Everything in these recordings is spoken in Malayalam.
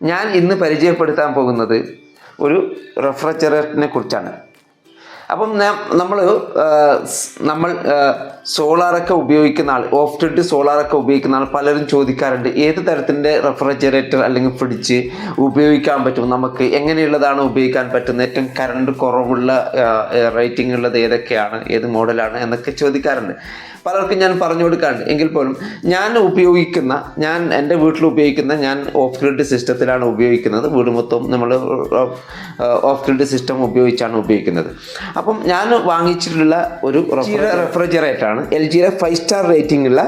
ഞാൻ ഇന്ന് പരിചയപ്പെടുത്താൻ പോകുന്നത് ഒരു റെഫ്രിജറേറ്ററിനെ കുറിച്ചാണ്. അപ്പം നമ്മൾ സോളാറൊക്കെ ഉപയോഗിക്കുന്ന ആൾ, ഓഫ് ഗ്രിഡ് സോളാറൊക്കെ ഉപയോഗിക്കുന്ന ആൾ പലരും ചോദിക്കാറുണ്ട്, ഏത് തരത്തിൻ്റെ റെഫ്രിജറേറ്റർ അല്ലെങ്കിൽ ഫ്രിഡ്ജ് ഉപയോഗിക്കാൻ പറ്റും, നമുക്ക് എങ്ങനെയുള്ളതാണ് ഉപയോഗിക്കാൻ പറ്റുന്നത്, ഏറ്റവും കറണ്ട് കുറവുള്ള റേറ്റിംഗ് ഉള്ളത് ഏതൊക്കെയാണ്, ഏത് മോഡലാണ് എന്നൊക്കെ ചോദിക്കാറുണ്ട്. പലർക്കും ഞാൻ പറഞ്ഞു കൊടുക്കാറുണ്ട്. എങ്കിൽ പോലും ഞാൻ എൻ്റെ വീട്ടിൽ ഉപയോഗിക്കുന്ന ഞാൻ ഓഫ് ഗ്രിഡ് സിസ്റ്റത്തിലാണ് ഉപയോഗിക്കുന്നത്. വീട് മൊത്തം നമ്മൾ ഓഫ് ഗ്രിഡ് സിസ്റ്റം ഉപയോഗിച്ചാണ് ഉപയോഗിക്കുന്നത്. അപ്പം ഞാൻ വാങ്ങിച്ചിട്ടുള്ള ഒരു റെഫ്രിജറേറ്ററാണ് LG 5 സ്റ്റാർ റേറ്റിംഗ് ഉള്ള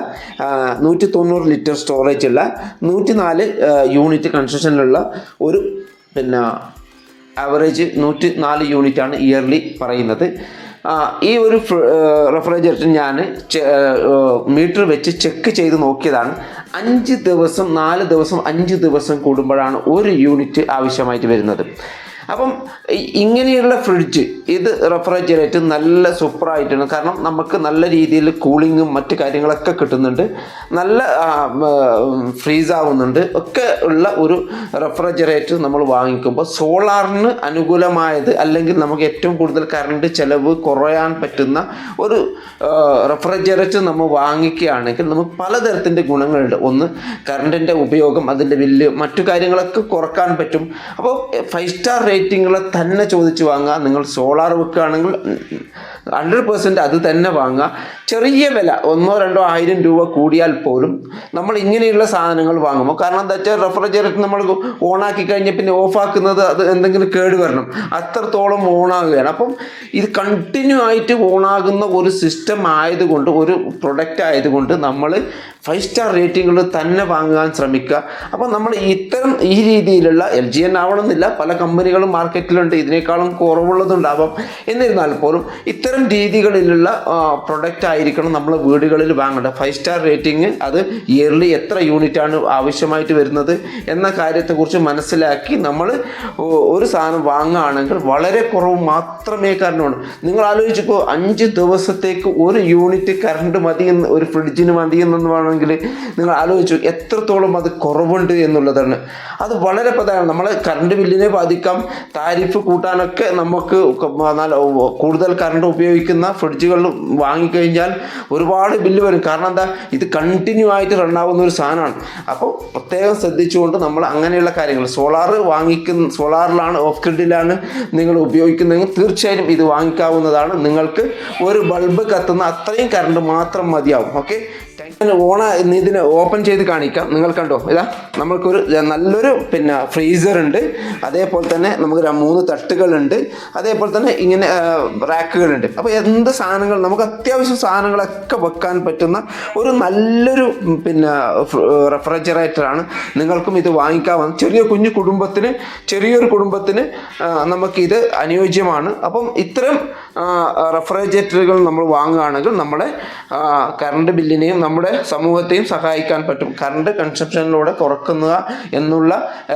190 ലിറ്റർ സ്റ്റോറേജ് ഉള്ള 104 യൂണിറ്റ് കൺസ്ട്രക്ഷനിലുള്ള ഒരു ആവറേജ് 104 യൂണിറ്റാണ് ഇയർലി പറയുന്നത്. ഈ ഒരു റെഫ്രിജറേറ്റർ ഞാൻ മീറ്റർ വെച്ച് ചെക്ക് ചെയ്ത് നോക്കിയതാണ്. 5 ദിവസം 4 ദിവസം 5 ദിവസം കൂടുമ്പോഴാണ് ഒരു യൂണിറ്റ് ആവശ്യമായിട്ട് വരുന്നത്. അപ്പം ഇങ്ങനെയുള്ള ഫ്രിഡ്ജ്, ഇത് റെഫ്രിജറേറ്റർ നല്ല സൂപ്പറായിട്ടാണ്. കാരണം നമുക്ക് നല്ല രീതിയിൽ കൂളിങ്ങും മറ്റു കാര്യങ്ങളൊക്കെ കിട്ടുന്നുണ്ട്, നല്ല ഫ്രീസ് ആവുന്നുണ്ട് ഒക്കെ ഉള്ള ഒരു റെഫ്രിജറേറ്റർ നമ്മൾ വാങ്ങിക്കുമ്പോൾ സോളാറിന് അനുകൂലമായത്, അല്ലെങ്കിൽ നമുക്ക് ഏറ്റവും കൂടുതൽ കറണ്ട് ചിലവ് കുറയാൻ പറ്റുന്ന ഒരു റെഫ്രിജറേറ്റർ നമ്മൾ വാങ്ങിക്കുകയാണെങ്കിൽ നമുക്ക് പലതരത്തിൻ്റെ ഗുണങ്ങളുണ്ട്. ഒന്ന്, കറണ്ടിൻ്റെ ഉപയോഗം, അതിൻ്റെ ബില്ല്, മറ്റു കാര്യങ്ങളൊക്കെ കുറക്കാൻ പറ്റും. അപ്പോൾ 5 സ്റ്റാർ റേറ്റിംഗുകൾ തന്നെ ചോദിച്ച് വാങ്ങുക. നിങ്ങൾ സോളാർ വെക്കുകയാണെങ്കിൽ 100% അത് തന്നെ വാങ്ങുക. ചെറിയ വില 100-200 ആയിരം രൂപ കൂടിയാൽ പോലും നമ്മൾ ഇങ്ങനെയുള്ള സാധനങ്ങൾ വാങ്ങുമ്പോൾ, കാരണം എന്താ വെച്ചാൽ റെഫ്രിജറേറ്റർ നമ്മൾ ഓണാക്കി കഴിഞ്ഞാൽ പിന്നെ ഓഫാക്കുന്നത് അത് എന്തെങ്കിലും കേട് വരണം, അത്രത്തോളം ഓണാകുകയാണ്. അപ്പം ഇത് കണ്ടിന്യൂ ആയിട്ട് ഓണാകുന്ന ഒരു സിസ്റ്റം ആയതുകൊണ്ട്, ഒരു പ്രൊഡക്റ്റ് ആയതുകൊണ്ട് നമ്മൾ 5 സ്റ്റാർ റേറ്റിംഗുകൾ തന്നെ വാങ്ങാൻ ശ്രമിക്കുക. അപ്പോൾ നമ്മൾ ഈ രീതിയിലുള്ള LG ആവണമെന്നില്ല, പല കമ്പനികളും മാർക്കറ്റിലുണ്ട്, ഇതിനേക്കാളും കുറവുള്ളതുണ്ടാവാം. എന്നിരുന്നാൽ പോലും ഇത്തരം രീതികളിലുള്ള പ്രൊഡക്റ്റ് ആയിരിക്കണം നമ്മൾ വീടുകളിൽ വാങ്ങേണ്ടത്. 5 സ്റ്റാർ റേറ്റിംഗ്, അത് ഇയർലി എത്ര യൂണിറ്റാണ് ആവശ്യമായിട്ട് വരുന്നത് എന്ന കാര്യത്തെക്കുറിച്ച് മനസ്സിലാക്കി നമ്മൾ ഒരു സാധനം വാങ്ങുകയാണെങ്കിൽ വളരെ കുറവ് മാത്രമേ കറണ്ടുള്ളൂ. നിങ്ങൾ ആലോചിച്ചപ്പോൾ 5 ദിവസത്തേക്ക് ഒരു യൂണിറ്റ് കറണ്ട് മതി, ഒരു ഫ്രിഡ്ജിന് മതി എന്ന് വേണമെങ്കിൽ നിങ്ങൾ ആലോചിച്ചു എത്രത്തോളം അത് കുറവുണ്ട് എന്നുള്ളതാണ്. അത് വളരെ പ്രധാനമാണ്. നമ്മളെ കറണ്ട് ബില്ലിനെ ബാധിക്കാം, താരിഫ് കൂട്ടാനൊക്കെ. നമുക്ക് കൂടുതൽ കറണ്ട് ഉപയോഗിക്കുന്ന ഫ്രിഡ്ജുകൾ വാങ്ങിക്കഴിഞ്ഞാൽ ഒരുപാട് ബില്ല് വരും. കാരണം എന്താ, ഇത് കണ്ടിന്യൂ ആയിട്ട് റണ്ണാവുന്ന ഒരു സാധനമാണ്. അപ്പോൾ പ്രത്യേകം ശ്രദ്ധിച്ചുകൊണ്ട് നമ്മൾ അങ്ങനെയുള്ള കാര്യങ്ങൾ, സോളാറിലാണ്, ഓഫ് ഗ്രിഡിലാണ് നിങ്ങൾ ഉപയോഗിക്കുന്നതെങ്കിൽ തീർച്ചയായും ഇത് വാങ്ങിക്കാവുന്നതാണ്. നിങ്ങൾക്ക് ഒരു ബൾബ് കത്തുന്ന അത്രയും കറണ്ട് മാത്രം മതിയാവും. ഓക്കെ, ഇതിനെ ഓപ്പൺ ചെയ്ത് കാണിക്കാം. നിങ്ങൾ കണ്ടോ, ഇതാ നമ്മൾക്കൊരു നല്ലൊരു ഫ്രീസർ ഉണ്ട്, അതേപോലെ തന്നെ നമുക്ക് 3 തട്ടുകളുണ്ട്, അതേപോലെ തന്നെ ഇങ്ങനെ റാക്കുകളുണ്ട്. അപ്പോൾ എന്ത് സാധനങ്ങൾ, നമുക്ക് അത്യാവശ്യം സാധനങ്ങളൊക്കെ വെക്കാൻ പറ്റുന്ന ഒരു നല്ലൊരു റെഫ്രിജറേറ്ററാണ്. നിങ്ങൾക്കും ഇത് വാങ്ങിക്കാവുന്ന ചെറിയൊരു കുടുംബത്തിന് നമുക്കിത് അനുയോജ്യമാണ്. അപ്പം ഇത്തരം റെഫ്രിജറേറ്ററുകൾ നമ്മൾ വാങ്ങുകയാണെങ്കിൽ നമ്മുടെ കറണ്ട് ബില്ലിനെയും നമ്മുടെ സമൂഹത്തെയും സഹായിക്കാൻ പറ്റും. കറണ്ട് കൺസപ്ഷനിലൂടെ കുറയ്ക്കുക എന്നുള്ള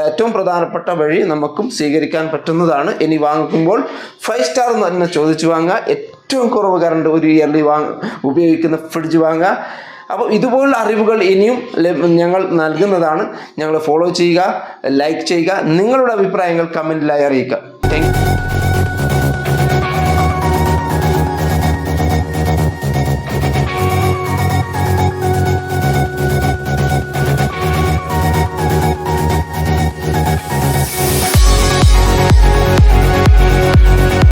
ഏറ്റവും പ്രധാനപ്പെട്ട വഴി നമുക്കും സ്വീകരിക്കാൻ പറ്റുന്നതാണ്. ഇനി വാങ്ങുമ്പോൾ 5 സ്റ്റാർ തന്നെ ചോദിച്ചു വാങ്ങുക. ഏറ്റവും കുറവ് കറണ്ട് ഒരു ഇയർലി ഉപയോഗിക്കുന്ന ഫ്രിഡ്ജ് വാങ്ങുക. അപ്പോൾ ഇതുപോലുള്ള അറിവുകൾ ഇനിയും ഞങ്ങൾ നൽകുന്നതാണ്. ഞങ്ങൾ ഫോളോ ചെയ്യുക, ലൈക്ക് ചെയ്യുക, നിങ്ങളുടെ അഭിപ്രായങ്ങൾ കമൻറ്റിലായി അറിയിക്കുക. Thank you.